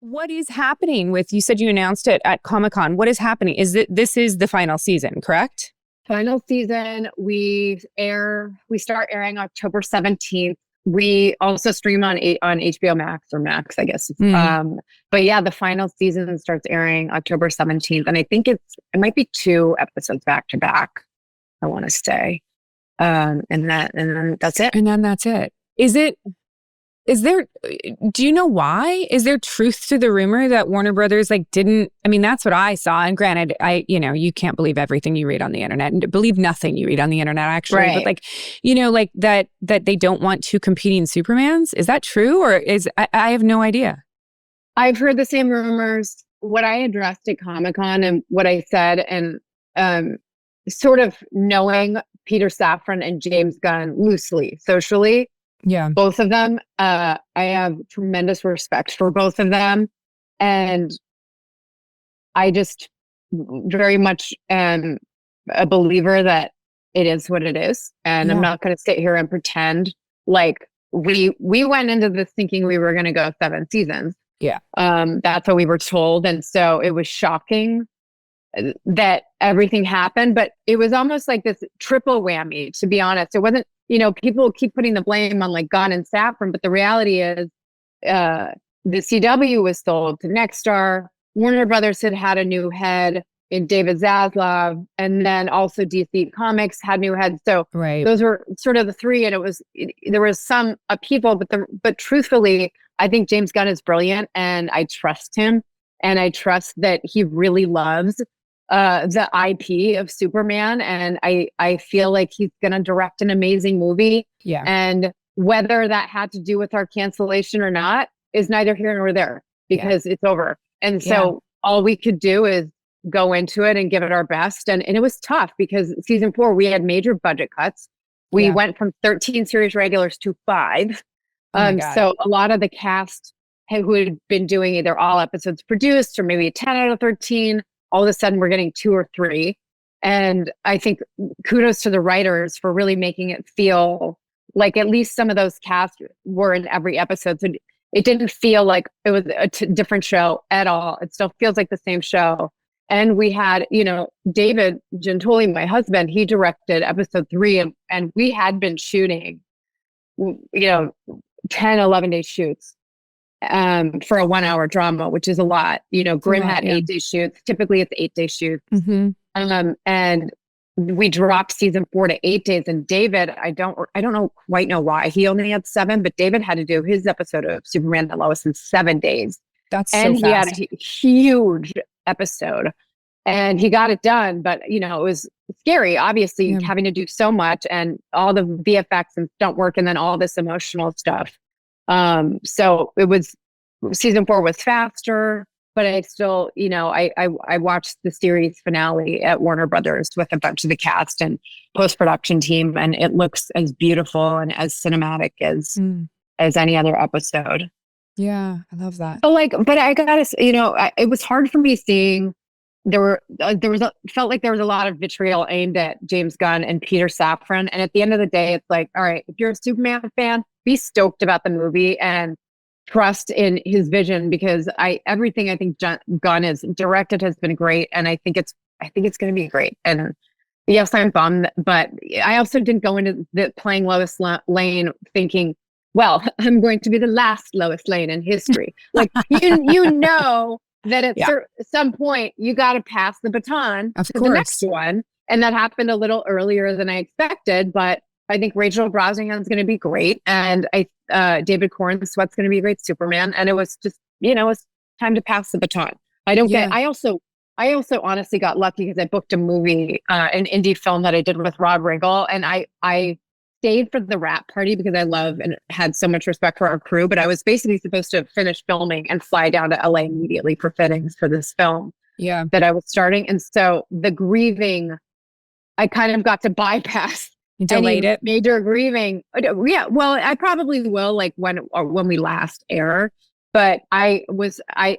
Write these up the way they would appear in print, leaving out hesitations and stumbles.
What is happening with, you said you announced it at Comic-Con. What is happening? This is the final season, correct? Final season. We start airing October 17th. We also stream on HBO Max, or Max, I guess. But yeah, the final season starts airing October 17th. And I think it might be 2 episodes back to back, I want to say. And then that's it. And then that's it. Do you know why? Is there truth to the rumor that Warner Brothers didn't, I mean, that's what I saw. And granted, you can't believe everything you read on the internet, and believe nothing you read on the internet, actually. Right. But that they don't want 2 competing Supermans. Is that true? Or I have no idea. I've heard the same rumors. What I addressed at Comic-Con and what I said, and sort of knowing Peter Safran and James Gunn loosely, socially, yeah, both of them, I have tremendous respect for both of them. And I just very much am a believer that it is what it is. And I'm not going to sit here and pretend like we went into this thinking we were going to go 7 seasons. Yeah. That's what we were told. And so it was shocking that everything happened, but it was almost like this triple whammy, to be honest. It wasn't, people keep putting the blame on Gunn and Safran, but the reality is the CW was sold to Nexstar. Warner Brothers had a new head in David Zaslav, and then also DC Comics had new heads. So those were sort of the 3, and there was some upheaval, but truthfully, I think James Gunn is brilliant, and I trust him, and I trust that he really loves the IP of Superman, and I feel like he's going to direct an amazing movie. Yeah. And whether that had to do with our cancellation or not is neither here nor there, because it's over. And so all we could do is go into it and give it our best. And it was tough because season 4, we had major budget cuts. We went from 13 series regulars to 5. So a lot of the cast who had been doing either all episodes produced or maybe 10 out of 13, all of a sudden we're getting 2 or 3. And I think kudos to the writers for really making it feel like at least some of those casts were in every episode. So it didn't feel like it was a different show at all. It still feels like the same show. And we had, David Gentoli, my husband, he directed episode 3, and we had been shooting, 10, 11-day shoots for a 1-hour drama, which is a lot. Grimm had 8-day shoots. Typically it's 8-day shoots. Mm-hmm. And we dropped season 4 to 8 days. And David, I don't quite know why he only had 7, but David had to do his episode of Superman Lois in 7 days. That's and so fast. He had a huge episode, and he got it done. But it was scary, obviously, having to do so much, and all the VFX and stunt work, and then all this emotional stuff. So it was, season 4 was faster, but I still, I watched the series finale at Warner Brothers with a bunch of the cast and post-production team, and it looks as beautiful and as cinematic as any other episode. Yeah, I love that. But I gotta, it was hard for me seeing felt like there was a lot of vitriol aimed at James Gunn and Peter Safran. And at the end of the day, it's like, all right, if you're a Superman fan, be stoked about the movie and trust in his vision, because everything I think Gunn has directed has been great, and I think it's going to be great. And yes, I'm bummed, but I also didn't go into playing Lois Lane thinking, well, I'm going to be the last Lois Lane in history. Like that at some point you got to pass the baton to the next one, and that happened a little earlier than I expected, but I think Rachel Brosnangham's going to be great, and David Cornsweet's going to be a great Superman. And it was just, it was time to pass the baton. I also honestly got lucky because I booked a movie, an indie film that I did with Rob Riggle, and I stayed for the wrap party because I love and had so much respect for our crew. But I was basically supposed to finish filming and fly down to LA immediately for fittings for this film that I was starting. And so the grieving, I kind of got to bypass. You delayed it. Major grieving. Yeah. Well, I probably will when we last air, but I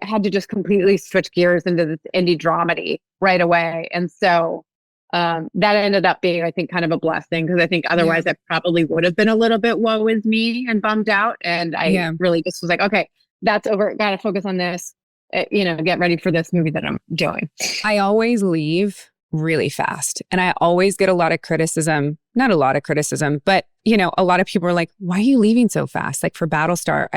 had to just completely switch gears into this indie dramedy right away. And so that ended up being, I think, kind of a blessing, because I think otherwise I probably would have been a little bit woe is me and bummed out. And I really just was like, okay, that's over. Got to focus on this. Get ready for this movie that I'm doing. I always leave really fast. And I always get a lot of criticism, not a lot of criticism, but a lot of people are like, why are you leaving so fast? Like for Battlestar,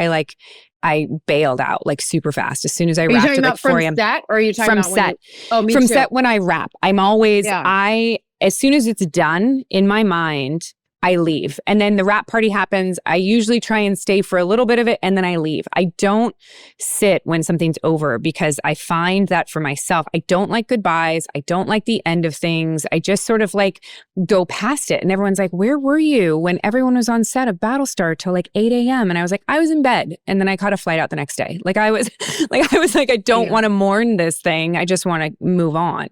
I bailed out like super fast as soon as I wrapped at like 4 a.m. From set, or are you talking from about set? Me from too. set when I wrap. I'm always, as soon as it's done in my mind, I leave. And then the wrap party happens. I usually try and stay for a little bit of it and then I leave. I don't sit when something's over because I find that for myself, I don't like goodbyes. I don't like the end of things. I just sort of like go past it. And everyone's like, where were you when everyone was on set of Battlestar till like 8 a.m.? And I was like, I was in bed. And then I caught a flight out the next day. I was like, I don't want to mourn this thing. I just want to move on,